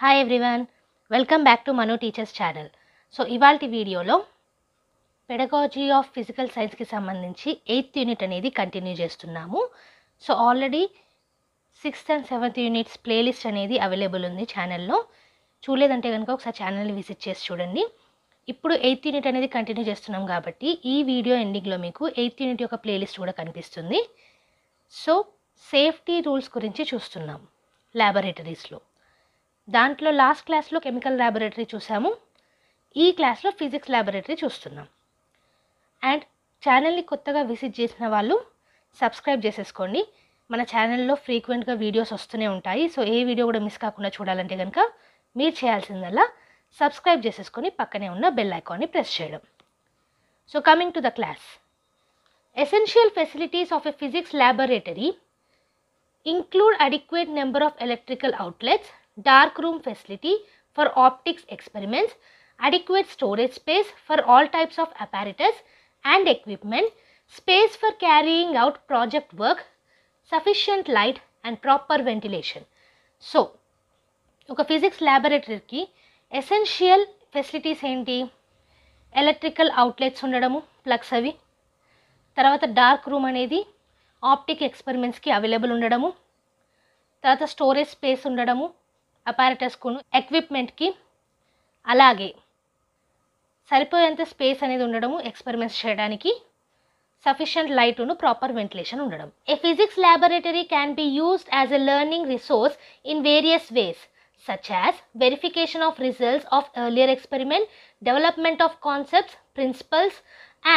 Hi everyone, welcome back to Manu teachers channel. So ఇవాల్టి వీడియోలో pedagogy of physical సైన్స్కి సంబంధించి 8th యూనిట్ అనేది కంటిన్యూ చేస్తున్నాము. So already 6th and 7th units playlist అనేది available ఉంది ఛానల్లో. చూడలేదంటే కనుక ఒకసారి ఛానల్ని విజిట్ చేసి చూడండి. ఇప్పుడు 8th యూనిట్ అనేది కంటిన్యూ చేస్తున్నాం కాబట్టి ఈ వీడియో ఎండింగ్లో మీకు 8th యూనిట్ యొక్క ప్లేలిస్ట్ కూడా కనిపిస్తుంది. సో సేఫ్టీ రూల్స్ గురించి చూస్తున్నాం ల్యాబొరేటరీస్లో. దాంట్లో లాస్ట్ క్లాస్లో కెమికల్ ల్యాబొరేటరీ చూసాము, ఈ క్లాస్లో ఫిజిక్స్ ల్యాబొరేటరీ చూస్తున్నాం. అండ్ ఛానల్ని కొత్తగా విజిట్ చేసిన వాళ్ళు సబ్స్క్రైబ్ చేసేసుకోండి. మన ఛానల్లో ఫ్రీక్వెంట్గా వీడియోస్ వస్తూనే ఉంటాయి. సో ఏ వీడియో కూడా మిస్ కాకుండా చూడాలంటే కనుక మీరు చేయాల్సిందల్లా సబ్స్క్రైబ్ చేసేసుకొని పక్కనే ఉన్న బెల్ ఐకాన్ని ప్రెస్ చేయడం. So coming to the class, essential facilities of a physics laboratory include adequate number of electrical outlets, dark room facility for optics experiments, adequate storage space for all types of apparatus and equipment, space for carrying out project work, sufficient light and proper ventilation. So, ఒక physics ల్యాబొరేటరీకి essential facilities ఏంటి? Electrical outlets ఉండడము, plugs అవి, తర్వాత dark room అనేది optic ఎక్స్పెరిమెంట్స్కి available ఉండడము, తర్వాత storage space ఉండడము అపారటస్కును ఎక్విప్మెంట్కి, అలాగే సరిపోయేంత స్పేస్ అనేది ఉండడము ఎక్స్పెరిమెంట్స్ చేయడానికి, సఫిషియంట్ లైట్ను ప్రాపర్ వెంటిలేషన్ ఉండడం. A physics laboratory can be used as a learning resource in various ways such as verification of results of earlier experiment, development of concepts, principles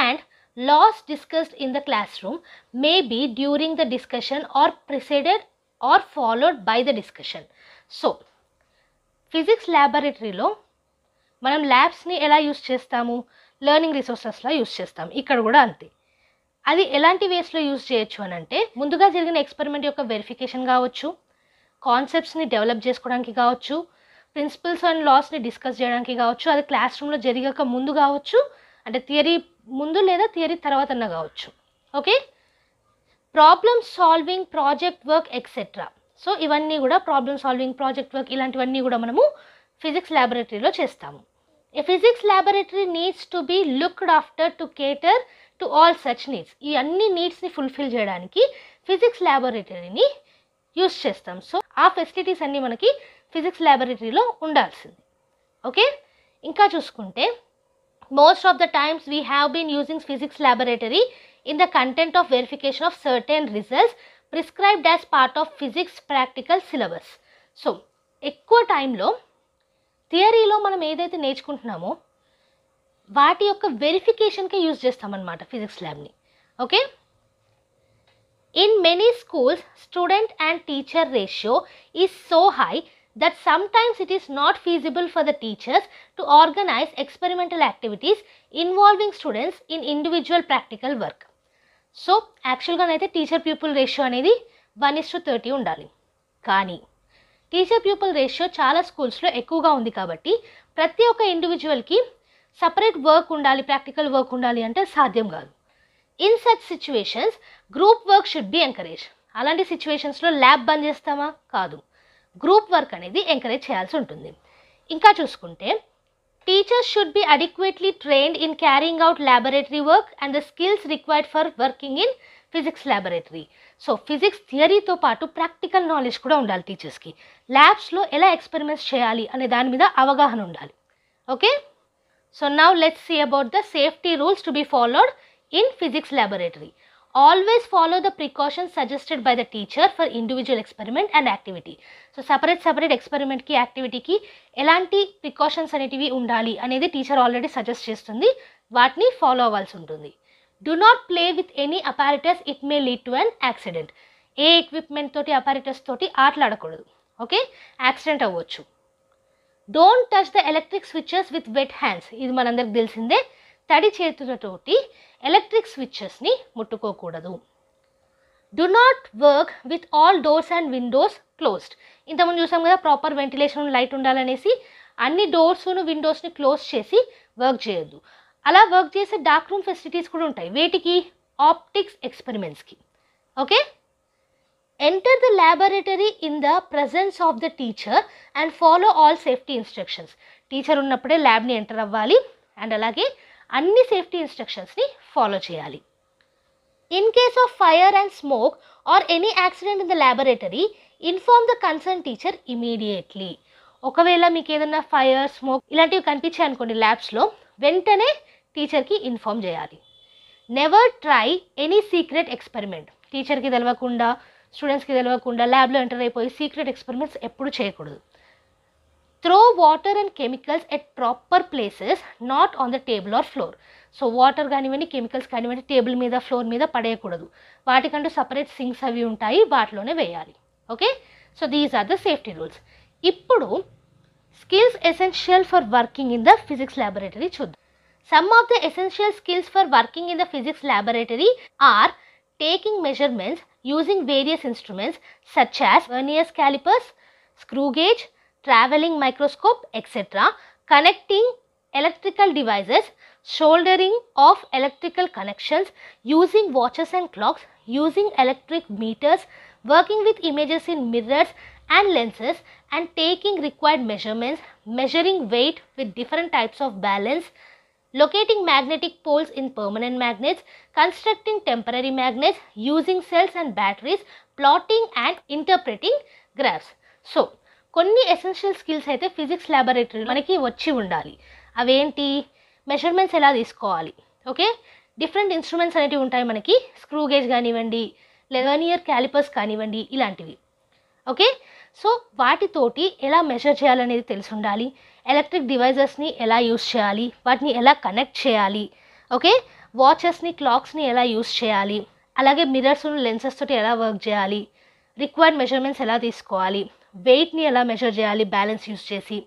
and laws discussed in the classroom may be during the discussion or preceded or followed by the discussion. So, physics laboratory లో మనం ల్యాబ్స్ని ఎలా use చేస్తాము? Learning రిసోర్సెస్లా use చేస్తాం. ఇక్కడ కూడా అంతే. అది ఎలాంటి వేస్లో యూస్ చేయొచ్చు అని అంటే, ముందుగా జరిగిన ఎక్స్పెరిమెంట్ యొక్క వెరిఫికేషన్ కావచ్చు, కాన్సెప్ట్స్ని డెవలప్ చేసుకోవడానికి కావచ్చు, ప్రిన్సిపల్స్ అండ్ లాస్ని డిస్కస్ చేయడానికి కావచ్చు, అది క్లాస్ రూమ్లో జరిగాక ముందు కావచ్చు, అంటే థియరీ ముందు లేదా థియరీ తర్వాత అన్న కావచ్చు. Okay, problem solving, project work etcetera. So ఇవన్నీ కూడా ప్రాబ్లమ్ సాల్వింగ్, ప్రాజెక్ట్ వర్క్ ఇలాంటివన్నీ కూడా మనము ఫిజిక్స్ ల్యాబొరేటరీలో చేస్తాము. A physics laboratory needs to be looked after to cater to all such needs. ఈ అన్ని నీడ్స్ని ఫుల్ఫిల్ చేయడానికి ఫిజిక్స్ ల్యాబొరేటరీని యూస్ చేస్తాం. సో ఆ ఫెసిలిటీస్ అన్నీ మనకి ఫిజిక్స్ ల్యాబొరేటరీలో ఉండాల్సింది. ఓకే, ఇంకా చూసుకుంటే most of the times we have been using physics laboratory in the content of verification of certain results prescribed as part of physics practical syllabus. So ఎక్కువ టైంలో థియరీలో మనం ఏదైతే నేర్చుకుంటున్నామో వాటి యొక్క వెరిఫికేషన్కే యూజ్ చేస్తామన్నమాట ఫిజిక్స్ ల్యాబ్ని. Okay, in many schools student and teacher ratio is so high that sometimes it is not feasible for the teachers to organize experimental activities involving students in individual practical work. So యాక్చువల్గా అయితే teacher pupil ratio అనేది 1:30 ఉండాలి. కానీ teacher pupil ratio చాలా స్కూల్స్లో ఎక్కువగా ఉంది కాబట్టి ప్రతి ఒక్క ఇండివిజువల్కి సపరేట్ వర్క్ ఉండాలి, ప్రాక్టికల్ వర్క్ ఉండాలి అంటే సాధ్యం కాదు. In such situations group work should be encourage. అలాంటి సిచ్యువేషన్స్లో ల్యాబ్ బంద్ చేస్తామా? కాదు, గ్రూప్ వర్క్ అనేది ఎంకరేజ్ చేయాల్సి ఉంటుంది. ఇంకా చూసుకుంటే teachers should be adequately trained in carrying out laboratory work and the skills required for working in physics laboratory. So physics థియరీతో పాటు ప్రాక్టికల్ నాలెడ్జ్ కూడా ఉండాలి టీచర్స్కి. ల్యాబ్స్లో ఎలా ఎక్స్పెరిమెంట్స్ చేయాలి అనే దాని మీద అవగాహన ఉండాలి. Okay, so now let's see about the safety rules to be followed in physics laboratory. Always follow the precautions suggested by the teacher for individual experiment and activity. So separate experiment ki activity ki elanti precautions anetivi undali anedi teacher already suggest chestundi, vaatni follow avalsi untundi. Do not play with any apparatus, it may lead to an accident. ఏ equipment toti apparatus toti ఆటలాడకూడదు. Okay, accident అవ్వచ్చు. Don't touch the electric switches with wet hands. ఇది మనందరికి తెలిసిందే. తడి చేతులతోటి electric స్విచ్చెస్ని ముట్టుకోకూడదు. Do not work with all doors and Windows closed. ఇంతకుముందు చూసాం కదా, ప్రాపర్ వెంటిలేషన్, లైట్ ఉండాలనేసి అన్ని డోర్స్ను విండోస్ని క్లోజ్ చేసి వర్క్ చేయొద్దు. అలా వర్క్ చేసే డార్క్ రూమ్ ఫెసిలిటీస్ కూడా ఉంటాయి. వేటికి? ఆప్టిక్స్ ఎక్స్పెరిమెంట్స్కి. Okay, enter the laboratory in the presence of the teacher and follow all safety instructions. Teacher ఉన్నప్పుడే ల్యాబ్ని ఎంటర్ అవ్వాలి అండ్ అలాగే అన్ని సేఫ్టీ ఇన్స్ట్రక్షన్స్ని ఫాలో చేయాలి. In case of fire and smoke or any accident in the laboratory inform the concern teacher immediately. ఒకవేళ మీకు ఏదైనా ఫైర్, స్మోక్ ఇలాంటివి కనిపించాయి అనుకోండి ల్యాబ్స్లో, వెంటనే టీచర్కి ఇన్ఫార్మ్ చేయాలి. Never try any secret experiment. టీచర్కి తెలియకుండా, స్టూడెంట్స్కి తెలియకుండా ల్యాబ్లో ఎంటర్ అయిపోయి సీక్రెట్ ఎక్స్పెరిమెంట్స్ ఎప్పుడు చేయకూడదు. Throw water and chemicals at proper places, not on the table or floor. So water కానివ్వండి, కెమికల్స్ కానివ్వండి టేబుల్ మీద, ఫ్లోర్ మీద పడేయకూడదు. వాటికంటూ సపరేట్ సింక్స్ అవి ఉంటాయి, వాటిలోనే వేయాలి. Okay, so these are the safety rules. ఇప్పుడు skills essential for working in the physics laboratory చూద్దాం. Some of the essential skills for working in the physics laboratory are taking measurements using various instruments such as vernier calipers, screw gauge, traveling microscope, etc., connecting electrical devices, soldering of electrical connections, using watches and clocks, using electric meters, working with images in mirrors and lenses, and taking required measurements, measuring weight with different types of balance, locating magnetic poles in permanent magnets, constructing temporary magnets, using cells and batteries, plotting and interpreting graphs. So, కొన్ని essential skills అయితే physics ల్యాబొరేటరీలో మనకి వచ్చి ఉండాలి. అవేంటి? Measurements ఎలా తీసుకోవాలి, okay, different instruments అనేటివి ఉంటాయి మనకి, స్క్రూ గేజ్ కానివ్వండి, వెర్నియర్ క్యాలిపర్స్ కానివ్వండి, ఇలాంటివి. ఓకే, సో వాటితోటి ఎలా మెజర్ చేయాలనేది తెలిసి ఉండాలి. ఎలక్ట్రిక్ డివైజెస్ని ఎలా యూస్ చేయాలి, వాటిని ఎలా కనెక్ట్ చేయాలి, ఓకే, వాచెస్ని, క్లాక్స్ని ఎలా యూస్ చేయాలి, అలాగే మిర్రర్స్, లెన్సెస్ తోటి ఎలా వర్క్ చేయాలి, రిక్వైర్డ్ మెజర్మెంట్స్ ఎలా తీసుకోవాలి, వెయిట్ని ఎలా మెజర్ చేయాలి బ్యాలెన్స్ యూస్ చేసి,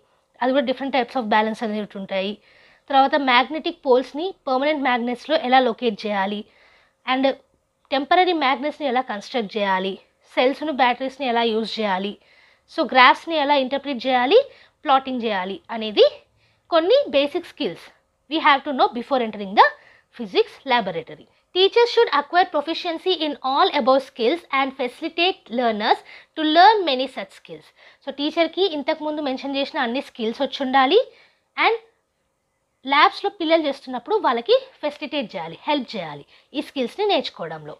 అది కూడా డిఫరెంట్ టైప్స్ ఆఫ్ బ్యాలెన్స్ అనేవి ఉంటాయి. తర్వాత మ్యాగ్నెటిక్ పోల్స్ని పర్మనెంట్ మ్యాగ్నెట్స్లో ఎలా లొకేట్ చేయాలి, అండ్ టెంపరరీ మ్యాగ్నెట్స్ని ఎలా కన్స్ట్రక్ట్ చేయాలి, సెల్స్ను, బ్యాటరీస్ని ఎలా యూజ్ చేయాలి, సో గ్రాఫ్స్ని ఎలా ఇంటర్ప్రిట్ చేయాలి, ప్లాటింగ్ చేయాలి అనేది కొన్ని basic skills we have to know before entering the physics laboratory. Teachers should acquire proficiency in all above skills and facilitate learners to learn many such skills. So teacher ki ఇంతకు ముందు mention చేసిన అన్ని skills వచ్చి ఉండాలి and ల్యాబ్స్లో పిల్లలు చేస్తున్నప్పుడు వాళ్ళకి facilitate చేయాలి, హెల్ప్ చేయాలి ఈ స్కిల్స్ని నేర్చుకోవడంలో.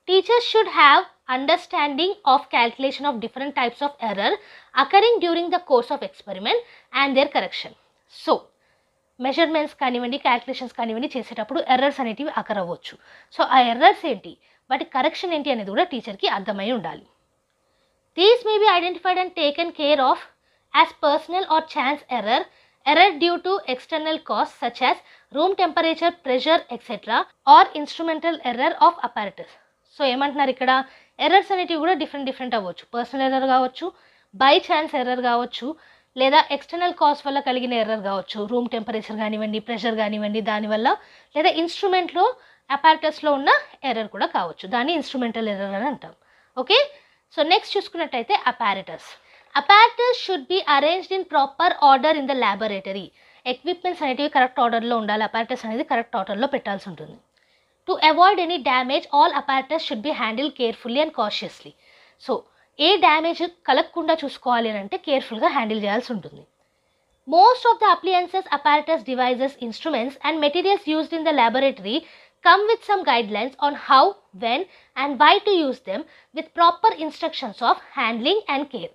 Teachers should have understanding of calculation of different types of error occurring during the course of experiment and their correction. So measurements కానివ్వండి, క్యాల్కులేషన్స్ కానివ్వండి చేసేటప్పుడు ఎర్రర్స్ అనేటివి అకర్ అవ్వచ్చు. సో ఆ ఎర్రర్స్ ఏంటి, వాటి కరెక్షన్ ఏంటి అనేది కూడా టీచర్కి అర్థమై ఉండాలి. These may be identified and taken care of as personal or chance error due to external cause such as room temperature, pressure etcetera, or instrumental error of apparatus. So ఏమంటున్నారు ఇక్కడ, ఎర్రర్స్ అనేటివి కూడా డిఫరెంట్ అవ్వచ్చు. Personal error కావచ్చు, by chance error కావచ్చు, లేదా external cause వల్ల కలిగిన ఎర్రర్ కావచ్చు, రూమ్ టెంపరేచర్ కానివ్వండి, ప్రెషర్ కానివ్వండి దానివల్ల, లేదా ఇన్స్ట్రుమెంట్లో అపారటస్లో ఉన్న ఎర్రర్ కూడా కావచ్చు, దాన్ని ఇన్స్ట్రుమెంటల్ ఎర్రర్ అని అంటాం. ఓకే, సో నెక్స్ట్ చూసుకున్నట్టయితే apparatus should be arranged in proper order in the laboratory. Equipments అనేటివి కరెక్ట్ ఆర్డర్లో ఉండాలి, అపారటస్ అనేది కరెక్ట్ ఆర్డర్లో పెట్టాల్సి ఉంటుంది. To avoid any damage all apparatus should be handle carefully and cautiously. So A damage కలగకుండా చూసుకోవాలి అని అంటే కేర్ఫుల్గా హ్యాండిల్ చేయాల్సి ఉంటుంది. Most of the appliances, apparatus, devices, instruments and materials used in the laboratory come with some guidelines on how, when and why to use them with proper instructions of handling and care.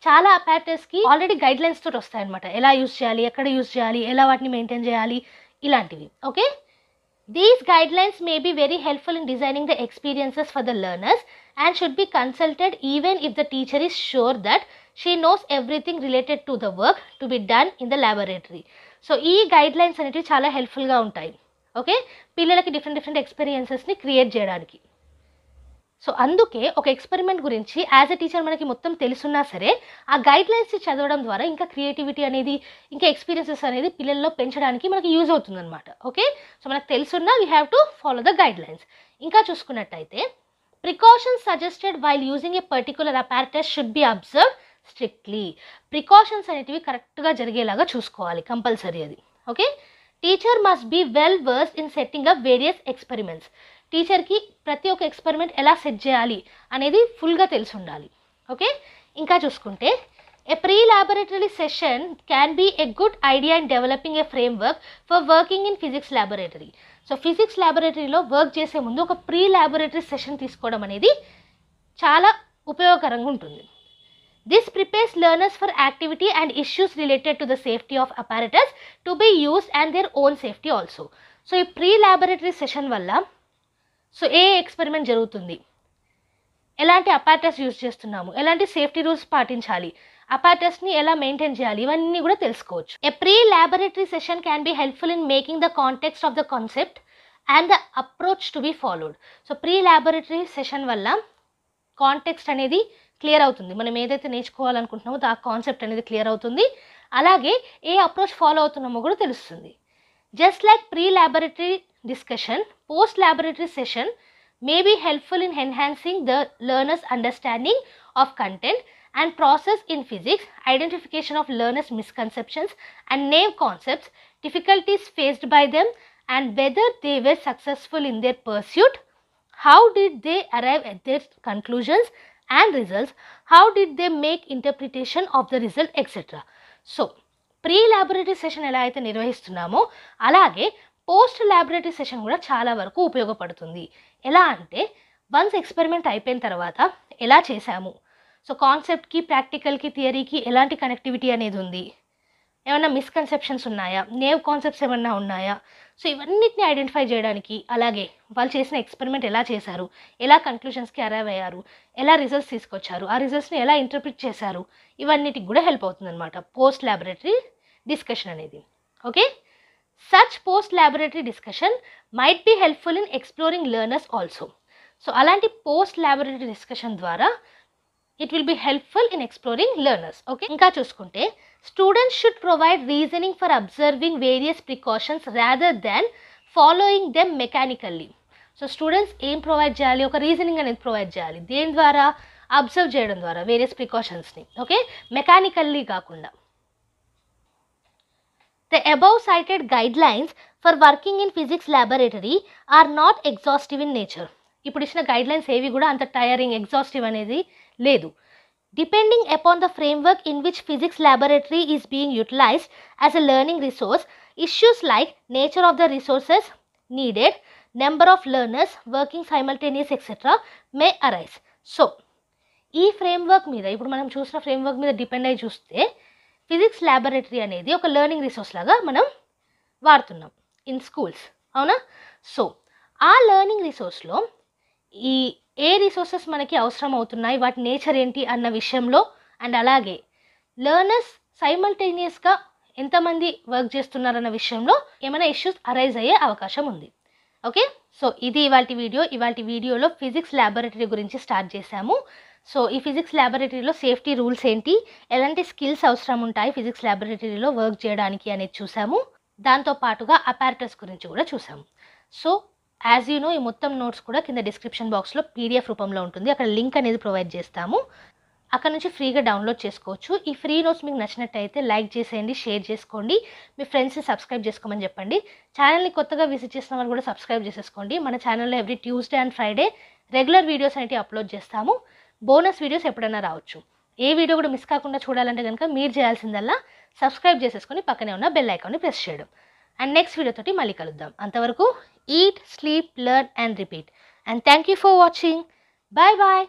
చాలా అపారటస్కి already guidelines తోటి వస్తాయి అనమాట, ఎలా use చేయాలి, ఎక్కడ use చేయాలి, ఎలా వాటిని మెయింటైన్ చేయాలి, ఇలాంటివి. Okay, these guidelines may be very helpful in designing the experiences for the learners and should be consulted even if the teacher is sure that she knows everything related to the work to be done in the laboratory. So ఈ guidelines అనేవి చాలా హెల్ప్ఫుల్గా ఉంటాయి. Okay, పిల్లలకి different ఎక్స్పీరియన్సెస్ని create చేయడానికి. So అందుకే ఒక experiment గురించి యాజ్ ఎ టీచర్ మనకి మొత్తం తెలుసున్నా సరే ఆ గైడ్లైన్స్ చదవడం ద్వారా ఇంకా క్రియేటివిటీ అనేది, ఇంకా ఎక్స్పీరియన్సెస్ అనేది పిల్లల్లో పెంచడానికి మనకి యూజ్ అవుతుందన్నమాట. ఓకే, సో మనకు తెలుసున్నా we have to follow the guidelines. ఇంకా చూసుకున్నట్టయితే precautions suggested while using a particular apparatus should be observe strictly. Precautions అనేటివి కరెక్ట్గా జరిగేలాగా చూసుకోవాలి, కంపల్సరీ అది. Okay, teacher must be well versed in setting up various experiments. టీచర్కి ప్రతి ఒక్క ఎక్స్పెరిమెంట్ ఎలా సెట్ చేయాలి అనేది ఫుల్గా తెలిసి ఉండాలి. ఓకే, ఇంకా చూసుకుంటే a pre laboratory session can be a good idea in developing a framework for working in physics laboratory. So physics ల్యాబొరేటరీలో వర్క్ చేసే ముందు ఒక ప్రీ లాబొరేటరీ సెషన్ తీసుకోవడం అనేది చాలా ఉపయోగకరంగా ఉంటుంది. This prepares learners for activity and issues related to the safety of apparatus to be used and their own safety also. So ఈ ప్రీ లాబొరేటరీ సెషన్ వల్ల సో ఏ ఎక్స్పెరిమెంట్ జరుగుతుంది, ఎలాంటి అపారటస్ యూజ్ చేస్తున్నాము, ఎలాంటి సేఫ్టీ రూల్స్ పాటించాలి, అపారటస్ని ఎలా maintain చేయాలి, ఇవన్నీ కూడా తెలుసుకోవచ్చు. A pre laboratory session can be helpful in making the context of the concept and the approach to be followed. So pre laboratory session వల్ల కాంటెక్స్ట్ అనేది క్లియర్ అవుతుంది. మనం ఏదైతే నేర్చుకోవాలనుకుంటున్నామో ఆ కాన్సెప్ట్ అనేది క్లియర్ అవుతుంది. అలాగే ఏ అప్రోచ్ ఫాలో అవుతున్నామో కూడా తెలుస్తుంది. Just like pre laboratory discussion, post laboratory session may be helpful in enhancing the learner's understanding of content and process in physics, identification of learners' misconceptions and naive concepts, difficulties faced by them and whether they were successful in their pursuit, how did they arrive at their conclusions and results, how did they make interpretation of the result, etc. So, pre-laboratory session ఎలా అయితే నిర్వహిస్తున్నామో అలాగే post laboratory session కూడా చాలా వరకు ఉపయోగపడుతుంది. ఎలా అంటే once experiment అయిపోయిన తర్వాత ఎలా చేశాము, సో కాన్సెప్ట్కి, ప్రాక్టికల్కి, థియరీకి ఎలాంటి కనెక్టివిటీ అనేది ఉంది, ఏమైనా మిస్కన్సెప్షన్స్ ఉన్నాయా, నేవ్ కాన్సెప్ట్స్ ఏమన్నా ఉన్నాయా, సో ఇవన్నిటిని ఐడెంటిఫై చేయడానికి, అలాగే వాళ్ళు చేసిన ఎక్స్పెరిమెంట్ ఎలా చేశారు, ఎలా కంక్లూషన్స్కి అరైవ్ అయ్యారు, ఎలా రిజల్ట్స్ తీసుకొచ్చారు, ఆ రిజల్ట్స్ని ఎలా ఇంటర్ప్రిట్ చేశారు, ఇవన్నిటికి కూడా హెల్ప్ అవుతుంది అనమాట పోస్ట్ ల్యాబొరేటరీ డిస్కషన్ అనేది. Okay, such post laboratory discussion might be helpful in exploring learners also. So alanti post laboratory discussion dwara it will be helpful in exploring learners. Okay, inka chuskunte students should provide reasoning for observing various precautions rather than following them mechanically. So students em provide cheyali, oka reasoning anedi provide cheyali, deni dwara observe cheyadam dwara various precautions ni. Okay, mechanically kaakunda. The above cited guidelines for working in physics laboratory are not exhaustive in nature. ఇప్పుడు ఇచ్చిన guidelines ఏవి కూడా అంత tiring, exhaustive అనేది లేదు. Depending upon the framework in which physics laboratory is being utilized as a learning resource, issues like nature of the resources needed, number of learners working simultaneously, etc. may arise. So, ఈ framework మీద, ఇప్పుడు మనం చూసిన framework మీద depend అయ్యి చూస్తే physics laboratory అనేది ఒక లెర్నింగ్ రిసోర్స్ లాగా మనం వాడుతున్నాం ఇన్ స్కూల్స్, అవునా? సో ఆ లెర్నింగ్ రిసోర్స్లో ఏ రిసోర్సెస్ మనకి అవసరం అవుతున్నాయి, వాటి నేచర్ ఏంటి అన్న విషయంలో, అండ్ అలాగే లెర్నర్స్ సైమల్టేనియస్గా ఎంతమంది వర్క్ చేస్తున్నారన్న విషయంలో ఏమైనా ఇష్యూస్ అరైజ్ అయ్యే అవకాశం ఉంది. ఓకే, సో ఇది ఇవాళ వీడియోలో ఫిజిక్స్ ల్యాబొరేటరీ గురించి స్టార్ట్ చేశాము. సో ఈ ఫిజిక్స్ ల్యాబొరేటరీలో సేఫ్టీ రూల్స్ ఏంటి, ఎలాంటి స్కిల్స్ అవసరం ఉంటాయి ఫిజిక్స్ ల్యాబొరేటరీలో వర్క్ చేయడానికి అనేది చూసాము. దాంతో పాటుగా అపారటస్ గురించి కూడా చూసాము. సో యాజ్ యూ నో, ఈ మొత్తం నోట్స్ కూడా కింద డిస్క్రిప్షన్ బాక్స్లో పీడిఎఫ్ రూపంలో ఉంటుంది. అక్కడ లింక్ అనేది ప్రొవైడ్ చేస్తాము, అక్కడ నుంచి ఫ్రీగా డౌన్లోడ్ చేసుకోవచ్చు. ఈ ఫ్రీ నోట్స్ మీకు నచ్చినట్టయితే లైక్ చేసేయండి, షేర్ చేసుకోండి, మీ ఫ్రెండ్స్ని సబ్స్క్రైబ్ చేసుకోమని చెప్పండి. ఛానల్ని కొత్తగా విజిట్ చేసిన వాళ్ళు కూడా సబ్స్క్రైబ్ చేసేసుకోండి. మన ఛానల్లో every Tuesday and Friday regular videos అనేవి అప్లోడ్ చేస్తాము. బోనస్ వీడియోస్ ఎప్పుడైనా రావచ్చు. ఏ వీడియో కూడా మిస్ కాకుండా చూడాలంటే కనుక మీరు చేయాల్సిందల్లా సబ్స్క్రైబ్ చేసేసుకొని పక్కనే ఉన్న బెల్ ఐకాన్ని ప్రెస్ చేయడం. అండ్ నెక్స్ట్ వీడియోతోటి మళ్ళీ కలుద్దాం. అంతవరకు eat, sleep, learn and repeat. And thank you for watching. Bye bye.